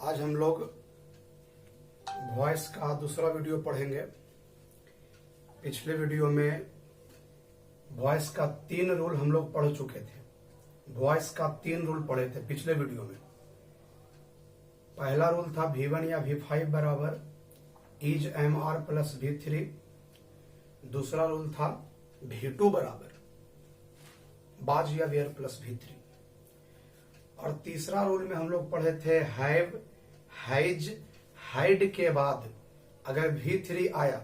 आज हम लोग वॉइस का दूसरा वीडियो पढ़ेंगे। पिछले वीडियो में वॉइस का 3 रूल हम लोग पढ़ चुके थे। वॉइस का 3 रूल पढ़े थे पिछले वीडियो में। पहला रूल था V1 या V5 बराबर इज MR प्लस V3। दूसरा रूल था V2 बराबर बाज या वेयर प्लस V3। और तीसरा रूल में हम लोग पढ़े थे हैव, हैज, हाइड के बाद अगर V3 आया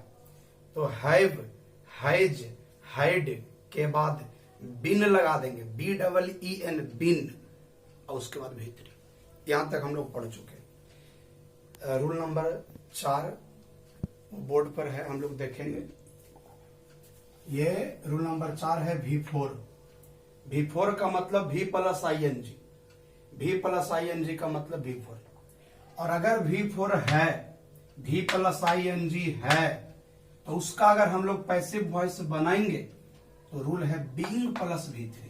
तो हैव, हैज, हाइड के बाद बिन लगा देंगे, BEEN बिन, और उसके बाद V3। यहां तक हम लोग पढ़ चुके। रूल नंबर 4 बोर्ड पर है, हम लोग देखेंगे। ये रूल नंबर 4 है V4। V4 का मतलब V plus ING, V plus ING का मतलब V4। और अगर V4 है, V प्लस ING है, तो उसका अगर हम लोग पैसिव वॉइस बनाएंगे तो रूल है बीइंग प्लस V3।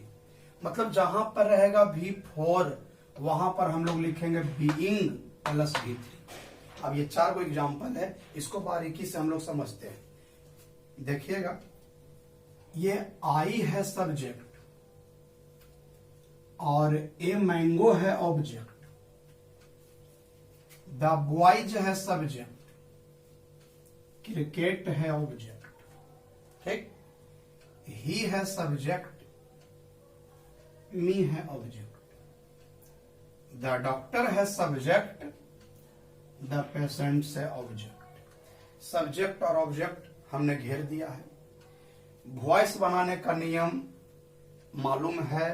मतलब जहां पर रहेगा V4 वहां पर हम लोग लिखेंगे बीइंग प्लस V3। अब ये 4 को एग्जाम्पल है, इसको बारीकी से हम लोग समझते हैं। देखिएगा, ये आई है सब्जेक्ट और ए मैंगो है ऑब्जेक्ट। द बॉयज है सब्जेक्ट, क्रिकेट है ऑब्जेक्ट। ठीक, ही है सब्जेक्ट, मी है ऑब्जेक्ट। द डॉक्टर है सब्जेक्ट, द पेशेंट है ऑब्जेक्ट। सब्जेक्ट और ऑब्जेक्ट हमने घेर दिया है। वॉइस बनाने का नियम मालूम है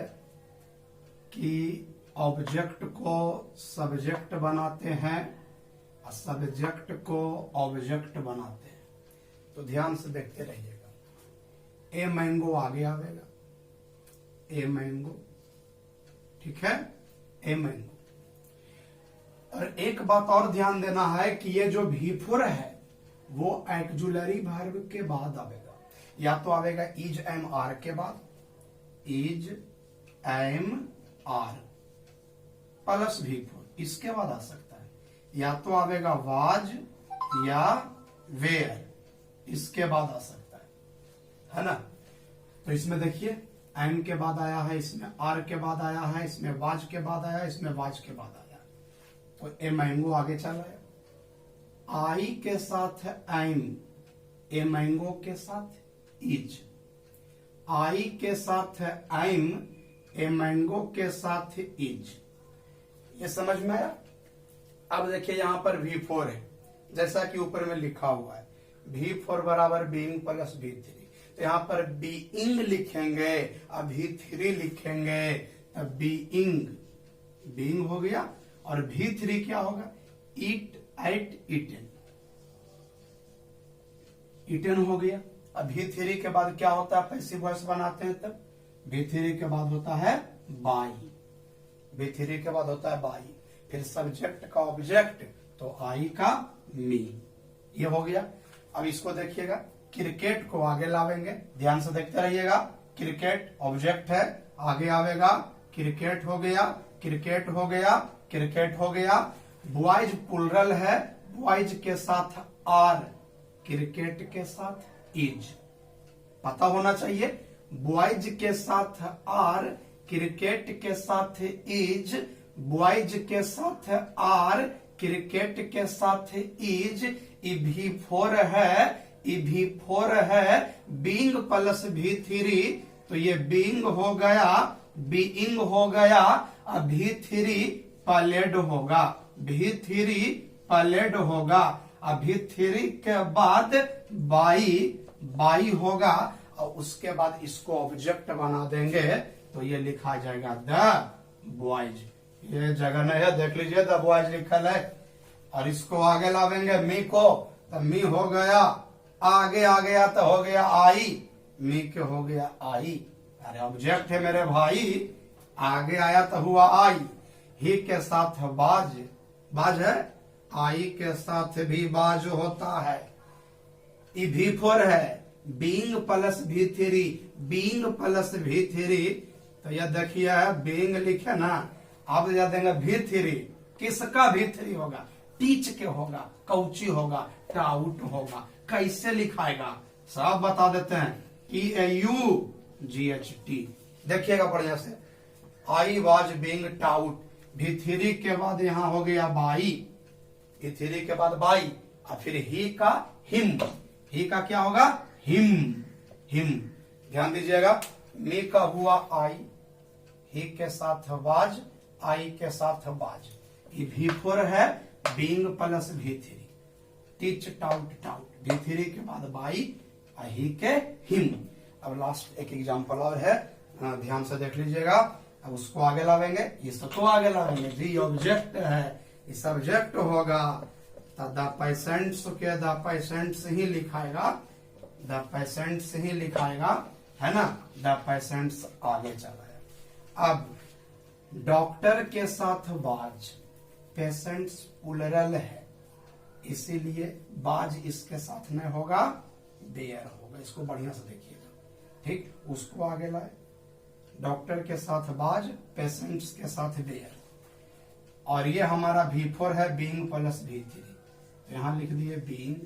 कि ऑब्जेक्ट को सब्जेक्ट बनाते हैं और सब्जेक्ट को ऑब्जेक्ट बनाते हैं। तो ध्यान से देखते रहिएगा। ए मैंगो आगे आवेगा, ए मैंगो, ठीक है, ए मैंगो। और एक बात और ध्यान देना है कि ये जो V4 है वो एक्जुलरी वर्ब के बाद आवेगा। या तो आवेगा इज MR के बाद, इज MR प्लस V4, इसके बाद आ सकता है। या तो आवेगा वाज या वेयर, इसके बाद आ सकता है ना। तो इसमें देखिए एम के बाद आया है, इसमें आर के बाद आया है, इसमें वाज के बाद आया, इसमें वाज के बाद आया। तो ए मैंगो आगे चला है। आई के साथ है एम, ए मैंगो के साथ इज। आई के साथ है एम, ए मैंगो के साथ इज। ये समझ में आया। अब देखिए यहां पर V4 है, जैसा कि ऊपर में लिखा हुआ है V4 बराबर बीइंग प्लस V3। तो यहां पर बीइंग लिखेंगे और V3 लिखेंगे, तब बीइंग, बीइंग हो गया। और V3 क्या होगा, ईट, एट, ईटन, ईटन हो गया। अब V3 के बाद क्या होता है, पैसिव वॉइस बनाते हैं तब V3 के बाद होता है बाई, V3 के बाद होता है बाई। फिर सब्जेक्ट का ऑब्जेक्ट, तो आई का मी, ये हो गया। अब इसको देखिएगा, क्रिकेट को आगे लावेंगे, ध्यान से देखते रहिएगा। क्रिकेट ऑब्जेक्ट है, आगे आवेगा, क्रिकेट हो गया, क्रिकेट हो गया, क्रिकेट हो गया। बॉयज प्लुरल है, बॉयज के साथ आर, क्रिकेट के साथ इज। पता होना चाहिए, बॉयज के साथ आर, क्रिकेट के साथ इज, बॉयज के साथ आर, क्रिकेट के साथ इज। V4 है, V4 है बीइंग प्लस V3, तो ये बीइंग हो गया, बीइंग हो गया। अब V3 प्लेड होगा, V3 प्लेड होगा। अब V3 के बाद बाई, बाई होगा। और उसके बाद इसको ऑब्जेक्ट बना देंगे, तो ये लिखा जाएगा द बॉयज। ये जगह नहीं है, देख लीजिए, द बॉयज लिखल है। और इसको आगे लावेंगे मी को, तो मी हो गया, आगे आ गया तो हो गया आई, मी के हो गया आई। अरे ऑब्जेक्ट है मेरे भाई, आगे आया तो हुआ आई। ही के साथ बाज, बाज है, आई के साथ भी बाज होता है। ये V4 है, being plus V3, being plus V3। तो यह देखिए बीइंग लिखे ना, आप जा देंगे V3, किसका भी थ्री होगा? टीच के होगा, कौची होगा, टाउट होगा। कैसे लिखाएगा सब बता देते हैं। TAUGHT देखिएगा बढ़िया से। आई वॉज बींग टाउट, भी थ्री के बाद यहां हो गया बाई, थ्री के बाद बाई, और फिर ही का हिम, ही का क्या होगा? Him, him. ध्यान दीजिएगा, मी का हुआ आई, ही के साथ वाज, आई के साथ वाज। ये V4 है being plus V3, teach taut taut, V3 के बाद बाई, ही के हिम। अब लास्ट एक एग्जांपल और है, ध्यान से देख लीजिएगा। अब उसको आगे लावेंगे, इसको आगे लावेंगे। जी ऑब्जेक्ट है, ये सब्जेक्ट होगा तो द पेशेंट्स के द पेशेंट्स ही लिखाएगा, द पेशेंट्स ही लिखाएगा, है ना। द पेशेंट्स आगे चला है। अब डॉक्टर के साथ बाज, पेशेंट्स प्लुरल है, इसीलिए बाज इसके साथ में होगा, बेयर होगा। इसको बढ़िया से देखिएगा, ठीक। उसको आगे लाए, डॉक्टर के साथ बाज, पेशेंट्स के साथ बेयर। और ये हमारा V4 है बीइंग प्लस V3, तो यहां लिख दिए बीइंग।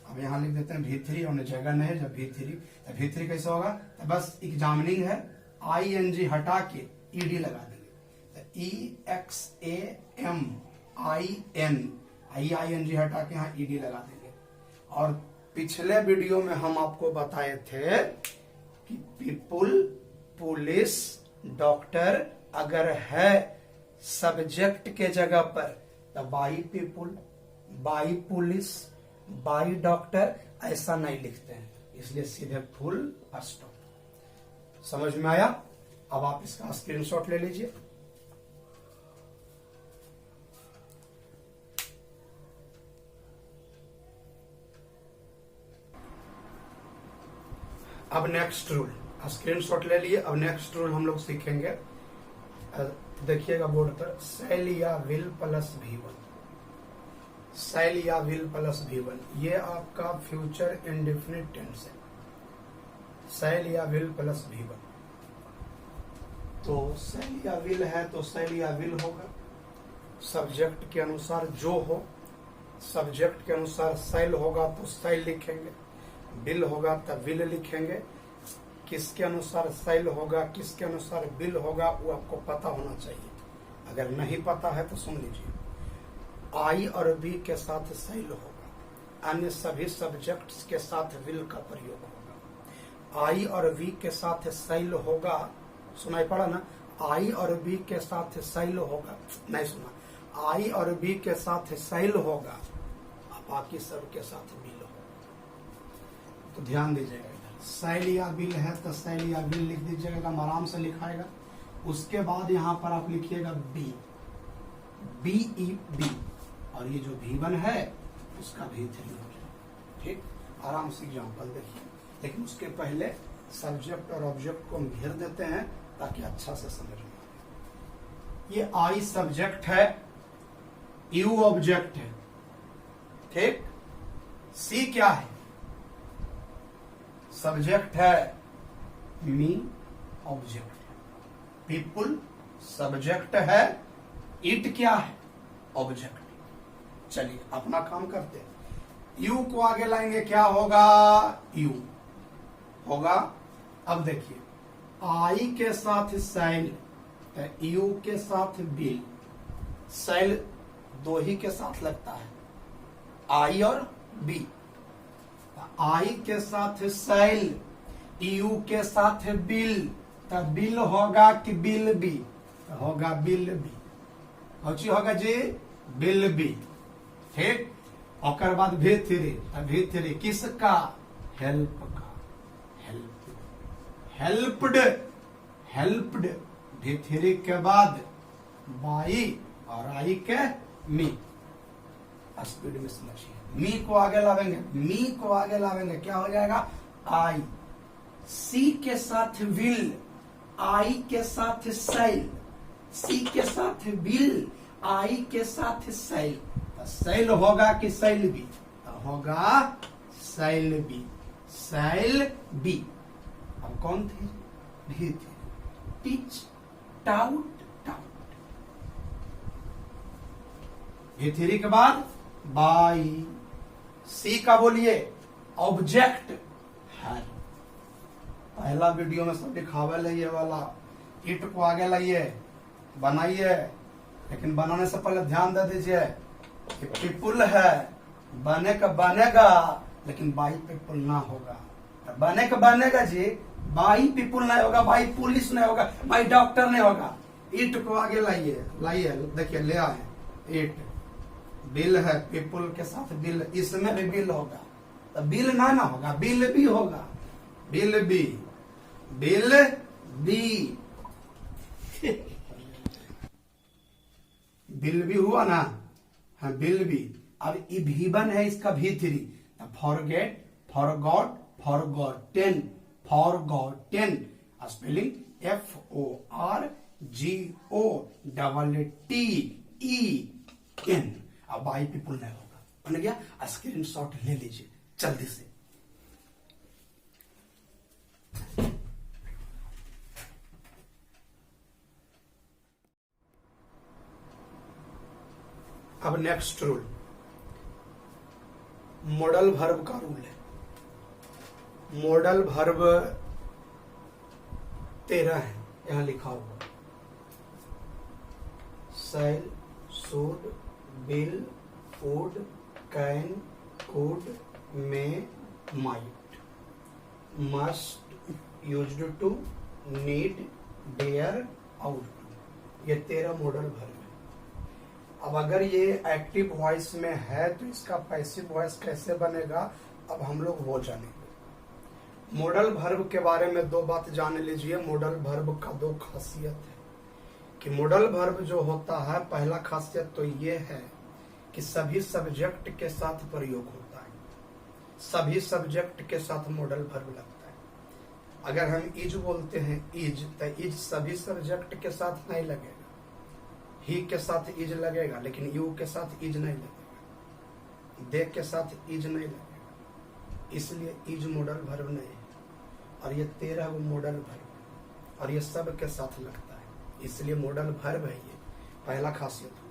अब यहां लिख देते हैं V3, और जगह नहीं है जब V3, तो V3 कैसे होगा? तो बस एग्जामिनिंग है, ING हटा के ED लगा देंगे, तो EXAMIN, हटा के यहाँ ED लगा देंगे। और पिछले वीडियो में हम आपको बताए थे कि पीपुल, पुलिस, डॉक्टर अगर है सब्जेक्ट के जगह पर तो by people, by police, by doctor ऐसा नहीं लिखते हैं, इसलिए सीधे फुल स्टॉप। समझ में आया? अब आप इसका स्क्रीनशॉट ले लीजिए। अब नेक्स्ट रूल, स्क्रीनशॉट ले लिए। अब नेक्स्ट रूल हम लोग सीखेंगे, देखिएगा बोर्ड पर, सेल या विल प्लस V1, सेल या विल प्लस V1, ये आपका फ्यूचर इंडेफिनिट टेंस है। सेल या विल प्लस V1, तो सेल या विल है तो सेल या विल होगा, सब्जेक्ट के अनुसार जो हो, सब्जेक्ट के अनुसार सेल होगा तो सेल लिखेंगे, बिल होगा तो विल लिखेंगे। किसके अनुसार सेल होगा, किसके अनुसार बिल होगा, वो आपको पता होना चाहिए। अगर नहीं पता है तो सुन लीजिए। आई और बी के साथ सेल होगा, अन्य सभी सब्जेक्ट्स के साथ विल का प्रयोग होगा। आई और बी के साथ सेल होगा, सुनाई पड़ा ना? आई और बी के साथ सेल होगा, नहीं सुना? आई और बी के साथ सेल होगा, बाकी सब के साथ बिल होगा। तो ध्यान दीजिएगा, सेल या बिल है तो सेल या बिल लिख दीजिएगा, आराम से लिखाएगा। उसके बाद यहां पर आप लिखिएगा बी, BEB, और ये जो V1 है उसका V3 हो जाए, ठीक। आराम से एग्जांपल देखिए, लेकिन उसके पहले सब्जेक्ट और ऑब्जेक्ट को हम घेर देते हैं ताकि अच्छा से समझ में आए। ये आई सब्जेक्ट है, यू ऑब्जेक्ट है, ठीक। सी क्या है? सब्जेक्ट है, मी ऑब्जेक्ट है, पीपुल सब्जेक्ट है, इट क्या है? ऑब्जेक्ट। चलिए अपना काम करते हैं। यू को आगे लाएंगे, क्या होगा? यू होगा। अब देखिए, आई के साथ सेल, यू के साथ बिल, सेल दो ही के साथ लगता है, आई और बी। आई के साथ सेल, यू के साथ बिल, तो बिल होगा कि बिल बी? होगा बिल बी। कौची होगा जी? बिल बी, ठीक। और बाद V3 किसका? हेल्प का, हेल्प्ड, हेल्प्ड। V3 के बाद बाई और आई के मी। स्पीड में समझिए, मी को आगे लावेंगे, मी को आगे लावेंगे, क्या हो जाएगा? आई। सी के साथ विल, आई के साथ सेल, सी के साथ बिल, आई के साथ सेल। सेल होगा कि सेल बी? होगा सेल बी, सेल बी। अब कौन थे? भी थे। टीच टाउट टाउट, V3 के बाद बाई। सी का बोलिए ऑब्जेक्ट है। पहला वीडियो में सब दिखावल है ये वाला, ईट को आगे लाइए बनाइए, लेकिन बनाने से पहले ध्यान दे दीजिए कि पीपुल है, बने का बनेगा लेकिन बाई पीपुल ना होगा। बने का बनेगा जी, बाई पीपुल नहीं होगा, बाई पुलिस नहीं होगा, बाई डॉक्टर नहीं होगा। ईट को आगे लाइए, लाइए, देखिए ले आए ईट। बिल है, पीपुल के साथ बिल, इसमें भी बिल होगा, तो बिल ना होगा, बिल भी होगा। Will be, will be will be हुआ ना, हाँ बिल भी। अब V1 है, इसका V3, forget, forgot, forgotten, forgotten, spelling FORGOTTEN। अब बाई पीपुल नहीं होगा, बन गया। स्क्रीनशॉट ले लीजिए जल्दी से। अब नेक्स्ट रूल, मॉडल वर्ब का रूल है। मॉडल वर्ब 13 है, यहां लिखा हुआ shall, should, will, would, can, could, may, might, must, used to, need, dare, ought to. ये 13 मॉडल वर्ब है। अब अगर ये एक्टिव वॉइस में है तो इसका पैसिव वॉइस कैसे बनेगा, अब हम लोग वो जानेंगे। मॉडल वर्ब के बारे में 2 बात जान लीजिए। मॉडल वर्ब का 2 खासियत है कि मॉडल वर्ब जो होता है, पहला खासियत तो ये है कि सभी सब्जेक्ट के साथ प्रयोग होता है। सभी सब्जेक्ट के साथ मॉडल वर्ब लगता है। अगर हम इज बोलते हैं इज, तो इज सभी सब्जेक्ट के साथ नहीं लगेगा। ही के साथ इज लगेगा, लेकिन यू के साथ इज नहीं लगेगा। दे के साथ इज नहीं लगेगा, इसलिए इज मॉडल वर्ब नहीं है। और ये 13 वो मॉडल वर्ब, और ये सब के साथ लगता है, इसलिए मॉडल वर्ब है। ये पहला खासियत हुआ।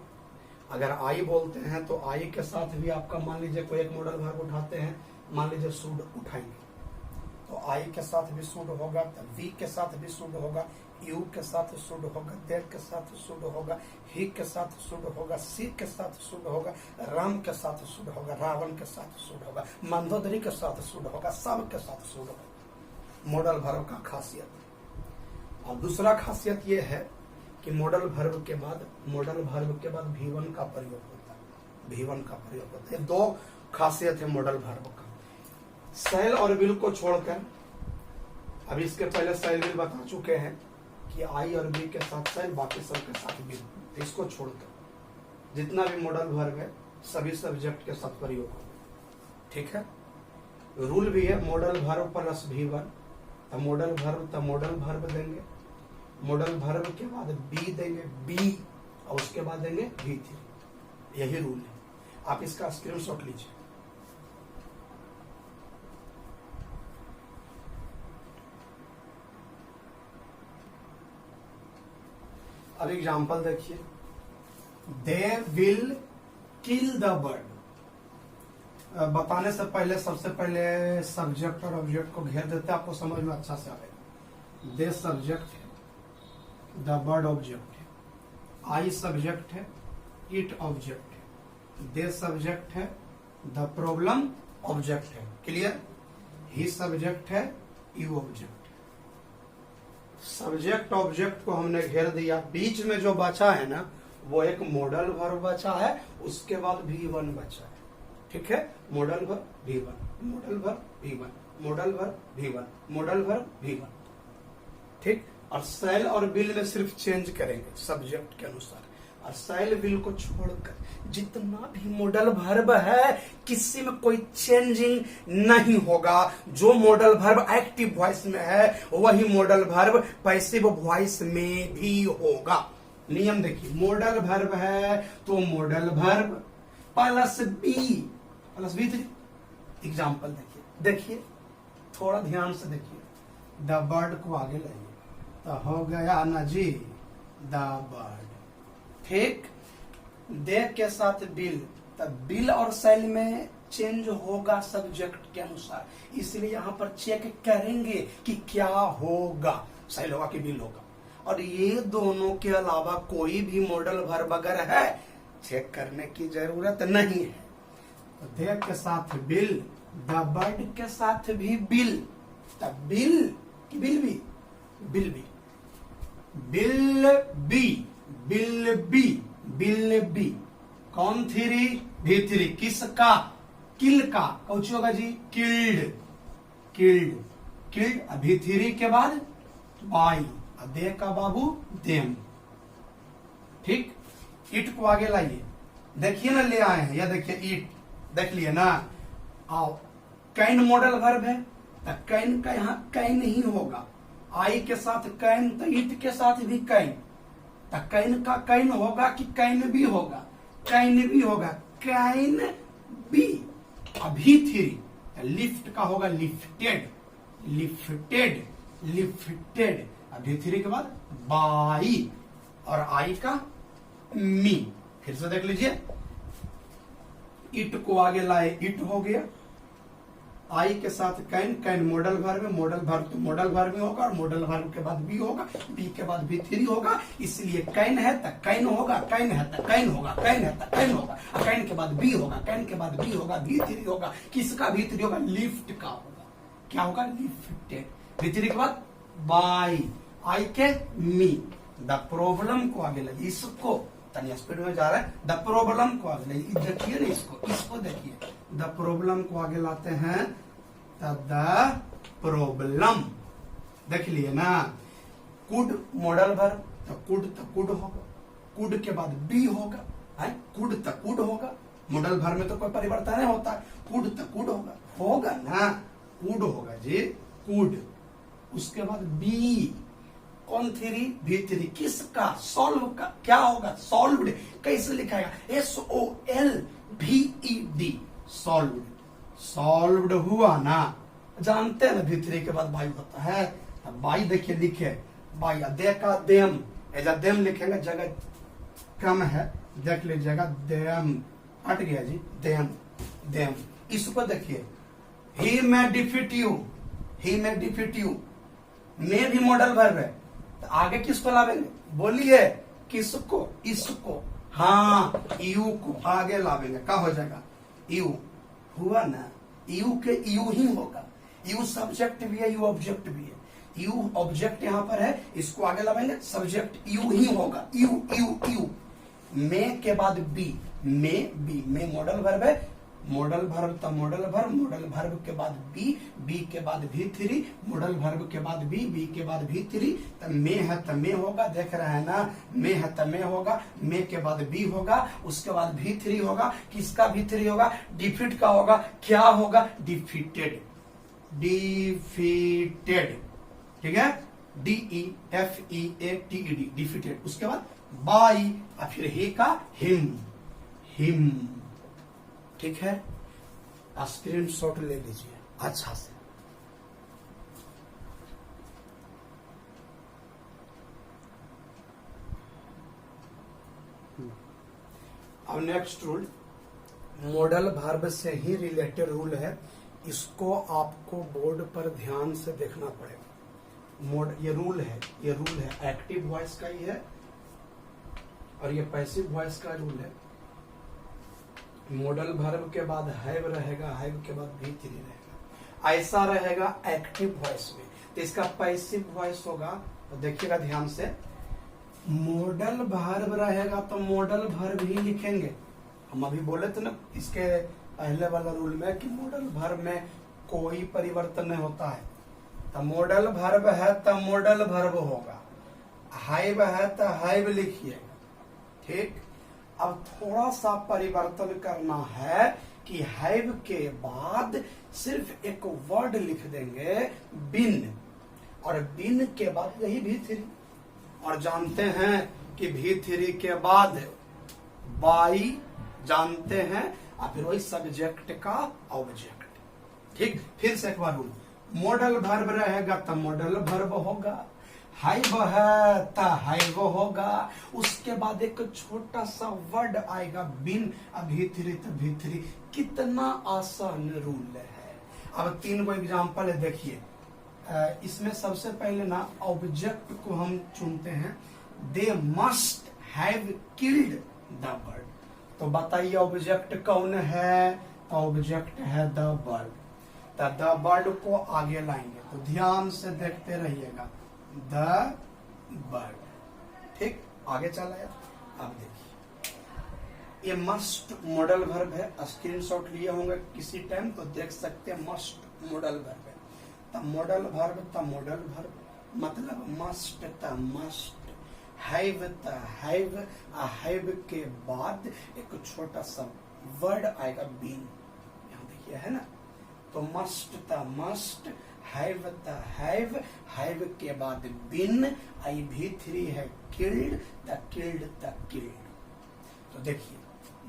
अगर आई बोलते हैं तो आई के साथ भी आपका, मान लीजिए कोई एक मॉडल वर्ब उठाते हैं, मान लीजिए शुड उठाएंगे, तो आई के साथ भी शुड होगा, वी के साथ भी शुड होगा, यू के साथ शुड होगा, दे के साथ शुड होगा, ही के साथ शुड होगा, सी के साथ शुड होगा, राम के साथ शुड होगा, रावण के साथ शुड होगा, मंदोदरी के साथ शुड होगा, सब के साथ शुड होगा। मॉडल वर्ब का खासियत। और दूसरा खासियत यह है कि मॉडल वर्ब के बाद V1 का प्रयोग होता है। V1 का प्रयोग होता है। 2 खासियत है मॉडल वर्ब का। शैल और विल को छोड़कर, अभी इसके पहले शैल विल बता चुके हैं कि आई और बी के साथ शैल, बाकी सब के साथ विल। इसको छोड़कर जितना भी मॉडल वर्ब है सभी सब्जेक्ट के साथ प्रयोग होगा। ठीक है। रूल भी है मॉडल वर्ब प्लस V1, तो मॉडल वर्ब देंगे, मॉडल वर्ब के बाद बी देंगे, बी, और उसके बाद देंगे V3। यही रूल है। आप इसका स्क्रीनशॉट लीजिए। अब एग्जाम्पल देखिए, they will kill the bird. बताने से पहले सबसे पहले सब्जेक्ट और ऑब्जेक्ट को घेर देते हैं, आपको समझ में अच्छा से आएगा। दे सब्जेक्ट है, द बर्ड ऑब्जेक्ट है, आई सब्जेक्ट है, इट ऑब्जेक्ट है, दे सब्जेक्ट है, द प्रॉब्लम ऑब्जेक्ट है। क्लियर। ही सब्जेक्ट है, यू ऑब्जेक्ट। सब्जेक्ट ऑब्जेक्ट को हमने घेर दिया। बीच में जो बचा है ना, वो एक मॉडल वर्ब बचा है, उसके बाद V1 बचा है। ठीक है। Modal verb V1, modal verb V1, modal verb V1, modal verb V1। ठीक। और शैल और विल में सिर्फ चेंज करेंगे सब्जेक्ट के अनुसार, और शैल विल को छोड़कर जितना भी मॉडल वर्ब है किसी में कोई चेंजिंग नहीं होगा। जो मॉडल वर्ब एक्टिव वॉइस में है वही मॉडल वर्ब पैसिव वॉइस में भी होगा। नियम देखिए, मॉडल वर्ब है तो modal verb plus be. Example देखिए थोड़ा ध्यान से देखिए। द बर्ड को आगे लाइए तो हो गया ना जी द बर्ड। ठीक। दे के साथ बिल, तब बिल और सेल में चेंज होगा सब्जेक्ट के अनुसार, इसलिए यहां पर चेक करेंगे कि क्या होगा, सेल होगा कि बिल होगा। और ये दोनों के अलावा कोई भी मॉडल वर्ब अगर है चेक करने की जरूरत नहीं है। तो दे के साथ बिल, द बर्ड के साथ भी बिल, तब बिल की bill be, will be, will be, will be, will be, कौन थ्री, भी थ्री, किसका, किल का, कौन होगा जी, किल्ड, किल्ड, किल्ड, अभी थ्री के बाद बाई, दे का बाबू देम। ठीक, इट को आगे लाइए, देखिए ना ले आए हैं, या देखिए इट, देख लिए ना। आओ, कैन मॉडल वर्ब है, तो कैन का यहां कैन ही होगा, आई के साथ कैन, तो इट के साथ भी कैन, तो कैन का कैन होगा कि कैन भी होगा, कैन भी होगा, कैन बी, अभी थ्री, लिफ्ट का होगा लिफ्टेड, लिफ्टेड, लिफ्टेड, अभी थ्री के बाद बाई, और आई का मी। फिर से देख लीजिए, इट को आगे लाए, इट हो गया, आई के साथ कैन, कैन मॉडल वर्ब है, मॉडल वर्ब तो मॉडल वर्ब में होगा, और मॉडल वर्ब के बाद बी होगा, बी के बाद भी थ्री होगा, इसलिए कैन है तो कैन होगा, कैन है तो कैन होगा, कैन है तो कैन होगा, कैन के बाद बी होगा, कैन के बाद बी होगा, भी थ्री होगा, किसका भी थ्री होगा, लिफ्ट का होगा, क्या होगा, लिफ्टेड, भी थ्री के बाद बाई, आई के मी, द प्रॉब्लम को आगे लगी, इसको तनिया स्पीड में जा रहा है, द प्रॉब्लम को आगे लगी, देखिए ना इसको, इसको देखिए, द प्रॉब्लम को आगे लाते हैं, द प्रॉब्लम, देख लिए ना, कुड मॉडल वर्ब, तो कुड होगा, कुड के बाद बी होगा, कुड तो कुड होगा, मॉडल वर्ब में तो कोई परिवर्तन नहीं होता, कुड तो कुड होगा, होगा ना, कुड होगा जी, कुड, उसके बाद बी, कौन थ्री, भी थ्री, किसका, सॉल्व का, क्या होगा, सॉल्व्ड, कैसे लिखाएगा, SOLVED, सॉल्व्ड, सॉल्व्ड हुआ ना, जानते हैं ना, भी थ्री के बाद बाई होता है, अब बाई देखिए लिखे, बाई, दे का देम, ऐसा देम लिखेंगे, जगह कम है, देख लीजिएगा, देम हट गया जी, देम, देम, इसको देखिए, ही may defeat you, he may defeat you, में भी मॉडल वर्ब है, तो आगे किसको लावेंगे, बोलिए, किसको, इसको, हाँ, यू को आगे लावेंगे, क्या हो जाएगा, यू, हुआ ना, यू के यू ही होगा, यू सब्जेक्ट भी है, यू ऑब्जेक्ट भी है, यू ऑब्जेक्ट यहां पर है, इसको आगे लावेंगे, सब्जेक्ट यू ही होगा, यू यू यू, में के बाद बी, में बी, में मॉडल वर्ब है, मॉडल वर्ब तो मॉडल वर्ब, मॉडल वर्ब के बाद बी, बी के बाद भी थ्री, मॉडल वर्ब के बाद बी, बी के बाद भी थ्री, तो में है तो में होगा, देख रहे हैं ना, में है तो में होगा, में के बाद बी होगा, उसके बाद भी थ्री होगा, किसका भी थ्री होगा, डिफीट का होगा, क्या होगा, डिफीटेड, डिफीटेड, ठीक है, DEFEATED, डिफीटेड, उसके बाद बाई, और फिर ही का हिम, हिम, ठीक है, स्क्रीन शॉट ले लीजिए अच्छा से। अब नेक्स्ट रूल, मॉडल वर्ब से ही रिलेटेड रूल है, इसको आपको बोर्ड पर ध्यान से देखना पड़ेगा। ये रूल है, ये रूल है, एक्टिव वॉइस का ही है, और ये पैसिव वॉइस का रूल है। मॉडल वर्ब के बाद हैव रहेगा, हैव के बाद भी थ्री रहेगा, ऐसा रहेगा एक्टिव वॉइस में। तो इसका पैसिव वॉइस होगा, तो देखिएगा ध्यान से, मॉडल वर्ब रहेगा तो मॉडल वर्ब ही लिखेंगे। हम अभी बोले थे ना इसके पहले वाला रूल में कि मॉडल वर्ब में कोई परिवर्तन नहीं होता है, तो मॉडल वर्ब है तो मॉडल वर्ब होगा, हैव है तो हैव लिखिएगा, ठीक। अब थोड़ा सा परिवर्तन करना है कि हैव के बाद सिर्फ एक वर्ड लिख देंगे, बिन, और बिन के बाद यही भी थ्री, और जानते हैं कि भी थ्री के बाद बाई जानते हैं, और फिर वही सब्जेक्ट का ऑब्जेक्ट, ठीक। फिर से एक बार रूल, मॉडल वर्ब रहेगा तो मॉडल वर्ब होगा, हैव है तो हैव होगा, उसके बाद एक छोटा सा वर्ड आएगा बिन, अभिथरी तो भीतरी। कितना आसान रूल है। अब 3 को एग्जाम्पल है, देखिए। इसमें सबसे पहले ना ऑब्जेक्ट को हम चुनते हैं। They must have killed the bird. तो बताइए ऑब्जेक्ट कौन है? तो ऑब्जेक्ट है द बर्ड। तो द बर्ड को आगे लाएंगे, तो ध्यान से देखते रहिएगा। द बर्ड, ठीक, आगे चला है। अब देखिए, ये मस्ट मॉडल वर्ब है। स्क्रीनशॉट लिए होंगे किसी टाइम तो देख सकते हैं, मस्ट मॉडल वर्ब है। The modal verb, the modal verb मतलब मस्ट, द मस्ट। हैव त हैव, हैव के बाद एक छोटा सा वर्ड आएगा बीन, यहाँ देखिए है ना। तो मस्ट त मस्ट, हैव त हैव, हैव के बाद बीन, आई भी 3 है killed, the killed, the killed. तो देखिए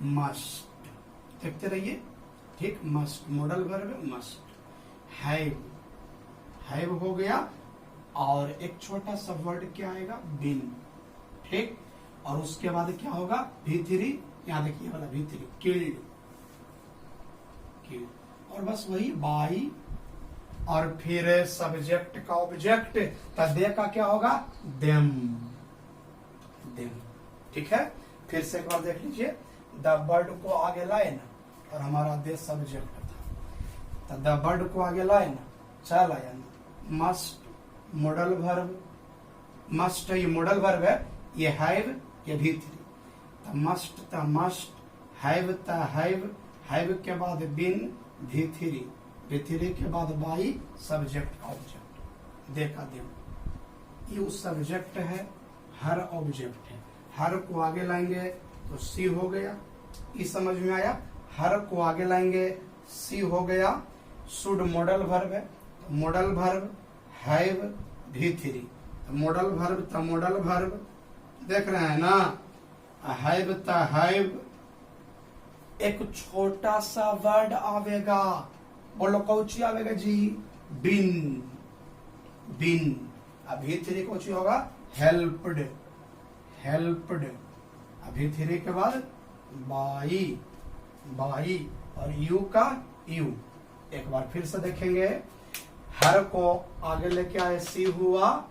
मस्ट, देखते रहिए, ठीक। Must modal verb must. Have, have हो गया, और एक छोटा सा वर्ड क्या आएगा? बीन, ठीक। और उसके बाद क्या होगा? भी3, यहाँ देखिए वाला भी3, किल्ड, किल्ड। और बस वही बाई, और फिर सब्जेक्ट का ऑब्जेक्ट, दे का क्या होगा? देम, देम, ठीक है। फिर से एक बार देख लीजिए, द बर्ड को आगे लाए ना, और हमारा दे सब्जेक्ट था, तो द बर्ड को आगे लाए ना, चल आया ना। मस्ट मॉडल वर्ब, मस्ट ये मॉडल वर्ब है, ये हैव, ये भी3। त मस्ट, त मस्ट, हैव त हैव, हैव के बाद बिन, भी3, भी3 के बाद बाई, सब्जेक्ट का ऑब्जेक्ट, देखा देम। ये उस सब्जेक्ट है, हर ऑब्जेक्ट है। हर को आगे लाएंगे तो सी हो गया, ये समझ में आया। हर को आगे लाएंगे, सी हो गया। शुड मॉडल वर्ब है, मॉडल वर्ब हैव, भी3। मॉडल वर्ब त मॉडल वर्ब, देख रहे हैं ना। हैव त हैव, एक छोटा सा वर्ड आवेगा, बोलो कौची आवेगा जी? बिन, बिन। अभी 3 कौची होगा? Helped, helped. अभी 3 के बाद बाई, बाई, और यू का यू। एक बार फिर से देखेंगे, हर को आगे लेके आए, सी हुआ।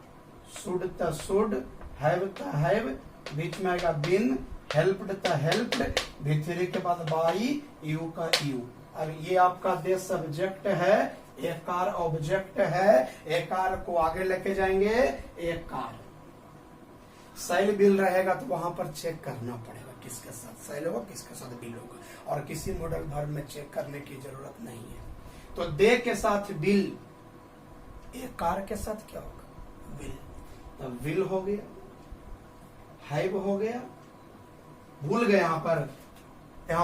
शुड त शुड, हैव त हैव, बीच में आएगा बिन, हेल्प्ड त हेल्प्ड, भी3 के बाद बाई, यू का यू। अब ये आपका दे सब्जेक्ट है, एक कार ऑब्जेक्ट है। एक कार को आगे लेके जाएंगे, एक कार। सेल बिल रहेगा तो वहां पर चेक करना पड़ेगा किसके साथ सेल होगा, किसके साथ बिल होगा, और किसी मॉडल वर्ब में चेक करने की जरूरत नहीं है। तो दे के साथ बिल, एक कार के साथ क्या होगा? बिल। तो बिल हो गया, हैव हो गया, भूल गए यहाँ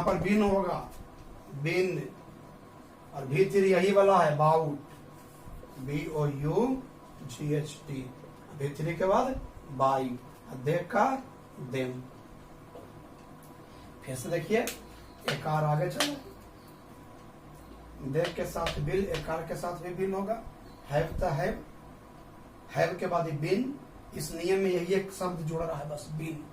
पर बिन होगा, बिन, और भी3 यही वाला है, बाउट, BOUGHT। भी3 के बाद बाई, दे का देम। फिर से देखिए, एक आर आगे चलो, दे के साथ बिल, एक आर के साथ भी बिल होगा। हैव त हैव, हैव के बाद बिन। इस नियम में यही एक शब्द जुड़ रहा है, बस बिन।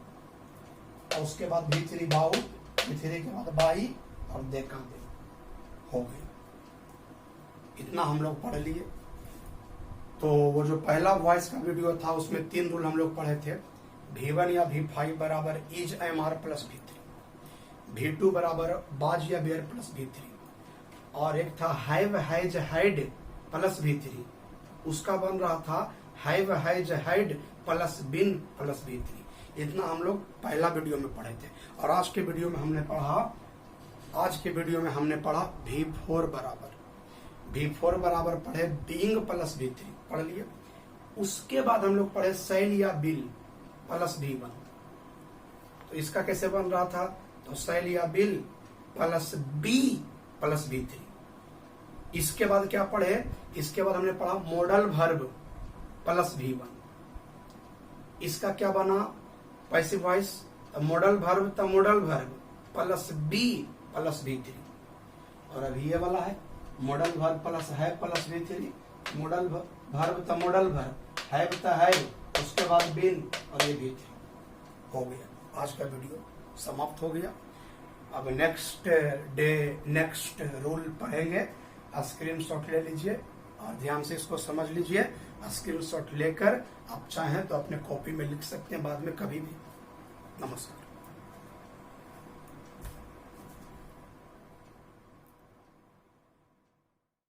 और उसके बाद भी3 बाउट, भी3 के बाद बाई, और दे का दे, हो गया। इतना हम लोग पढ़ लिए। तो वो जो पहला वॉइस का वीडियो था उसमें 3 रूल हम लोग पढ़े थे। V1 या V5 बराबर is MR plus V3, V2 बराबर बाज या बेयर प्लस V3, और एक था have has had plus V3, उसका बन रहा था have has had plus been plus V3। इतना हम लोग पहला वीडियो में पढ़े थे। और आज के वीडियो में हमने पढ़ा V4 बराबर पढ़े बीइंग प्लस V3, पढ़ लिए। उसके बाद हम लोग पढ़े सेल या बिल प्लस V1। तो इसका कैसे बन रहा था? तो सेल या bill plus be plus V3। इसके बाद क्या पढ़े? इसके बाद हमने पढ़ा मॉडल वर्ब प्लस V1। इसका क्या बना? Passive voice, modal verb plus be plus V3। और अभी ये वाला है मॉडल वर्ब प्लस है plus V3, modal verb have त हैव, उसके बाद बिन और ये भी थे। हो गया, आज का वीडियो समाप्त हो गया। अब नेक्स्ट डे नेक्स्ट रूल पढ़ेंगे। स्क्रीनशॉट ले लीजिए और ध्यान से इसको समझ लीजिए। स्क्रीनशॉट लेकर आप चाहें तो अपने कॉपी में लिख सकते हैं बाद में कभी भी। नमस्कार।